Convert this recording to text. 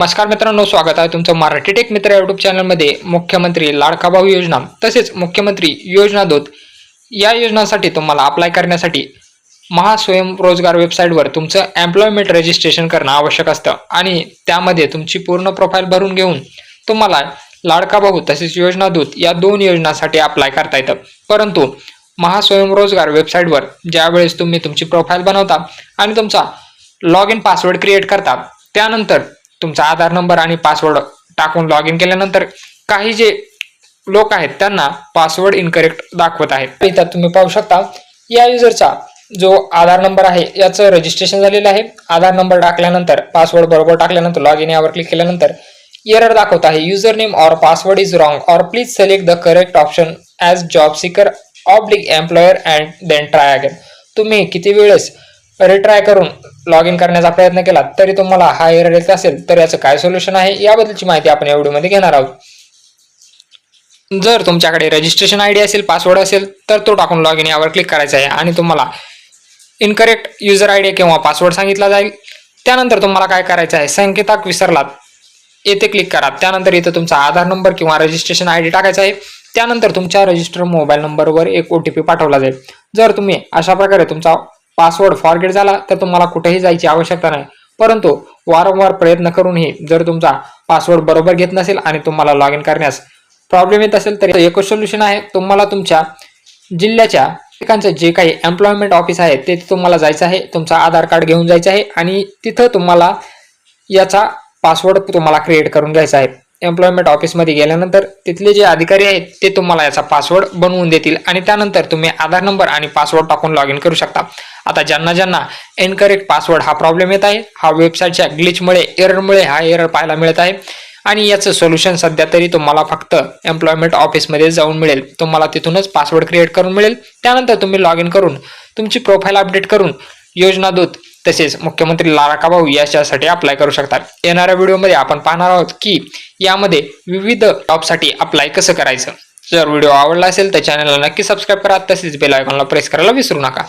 नमस्कार मित्रांनो, स्वागत आहे तुमचं मराठी टेक मित्र यूट्यूब चॅनलमध्ये। मुख्यमंत्री लाडका भाऊ योजना तसेच मुख्यमंत्री योजना दूत या योजनांसाठी तुम्हाला अप्लाय करण्यासाठी महास्वयंरोजगार वेबसाईटवर तुमचं एम्प्लॉयमेंट रजिस्ट्रेशन करणं आवश्यक असतं आणि त्यामध्ये तुमची पूर्ण प्रोफाईल भरून घेऊन तुम्हाला लाडका भाऊ तसेच योजना दूत या दोन योजनांसाठी अप्लाय करता येतं। परंतु महास्वयंरोजगार वेबसाईटवर ज्यावेळेस तुम्ही तुमची प्रोफाईल बनवता आणि तुमचा लॉग इन पासवर्ड क्रिएट करता, त्यानंतर तुमचा आधार नंबर आणि पासवर्ड टाकून लॉग इन केल्यानंतर काही जे लोक आहेत त्यांना पासवर्ड इनकरेक्ट दाखवत आहे। इथं तुम्ही पाहू शकता या युजरचा जो आधार नंबर आहे याचं रजिस्ट्रेशन झालेलं आहे। आधार नंबर टाकल्यानंतर पासवर्ड बरोबर टाकल्यानंतर लॉग इन यावर क्लिक केल्यानंतर एरर दाखवत आहे, user name or password is wrong or please select the correct option as job seeker oblique employer and then try again. तुम्ही किती वेळेस रिट्राय करून लॉग इन करण्याचा प्रयत्न केला तरी तुम्हाला हा एरर येत असेल तर याचं काय सोल्युशन आहे याबद्दलची माहिती आपण या व्हिडिओमध्ये घेणार आहोत। जर तुमच्याकडे रजिस्ट्रेशन आयडी असेल, पासवर्ड असेल तर तो टाकून लॉग इन यावर क्लिक करायचा आहे आणि तुम्हाला इनकरेक्ट युजर आयडी किंवा पासवर्ड सांगितला जाईल। त्यानंतर तुम्हाला काय करायचं आहे, संकेताक विसरलात येथे क्लिक करा। त्यानंतर इथं तुमचा आधार नंबर किंवा रजिस्ट्रेशन आयडी टाकायचा आहे। त्यानंतर तुमच्या रजिस्टर मोबाईल नंबरवर एक OTP पाठवला जाईल। जर तुम्ही अशा प्रकारे तुमचा पासवर्ड फॉरगेट झाला तर तुम्हाला कुठेही जायची आवश्यकता नाही, परंतु वारंवार प्रयत्न करूनही जर तुमचा पासवर्ड बरोबर घेत नसेल आणि तुम्हाला लॉग इन करण्यास प्रॉब्लेम येत असेल तर एकच सोल्युशन आहे, तुम्हाला तुमच्या जिल्ह्याच्या ठिकाणचं जे काही एम्प्लॉयमेंट ऑफिस आहे ते तुम्हाला जायचं आहे, तुमचा आधार कार्ड घेऊन जायचं आहे आणि तिथं तुम्हाला याचा पासवर्ड तुम्हाला क्रिएट करून घ्यायचा आहे। एम्प्लॉयमेंट ऑफिसमध्ये गेल्यानंतर तिथले जे अधिकारी आहेत ते तुम्हाला याचा पासवर्ड बनवून देतील आणि त्यानंतर तुम्ही आधार नंबर आणि पासवर्ड टाकून लॉग इन करू शकता। आता ज्यांना इनकरेक्ट पासवर्ड हा प्रॉब्लेम येत आहे, हा वेबसाईटच्या ग्लिचमुळे एररमुळे हा एरर पाहायला मिळत आहे आणि याचं सोल्युशन सध्या तरी तुम्हाला फक्त एम्प्लॉयमेंट ऑफिसमध्ये जाऊन मिळेल। तुम्हाला तिथूनच पासवर्ड क्रिएट करून मिळेल। त्यानंतर तुम्ही लॉग इन करून तुमची प्रोफाईल अपडेट करून योजना दूत तसेच मुख्यमंत्री लाडका भाऊ याच्यासाठी अप्लाय करू शकता। येणाऱ्या व्हिडिओमध्ये आपण पाहणार आहोत की यामध्ये विविध जॉबसाठी अप्लाय कसं करायचं। जर व्हिडिओ आवडला असेल तर चॅनलला नक्की सबस्क्राईब करा, तसेच बेल आयकॉनला प्रेस करायला विसरू नका।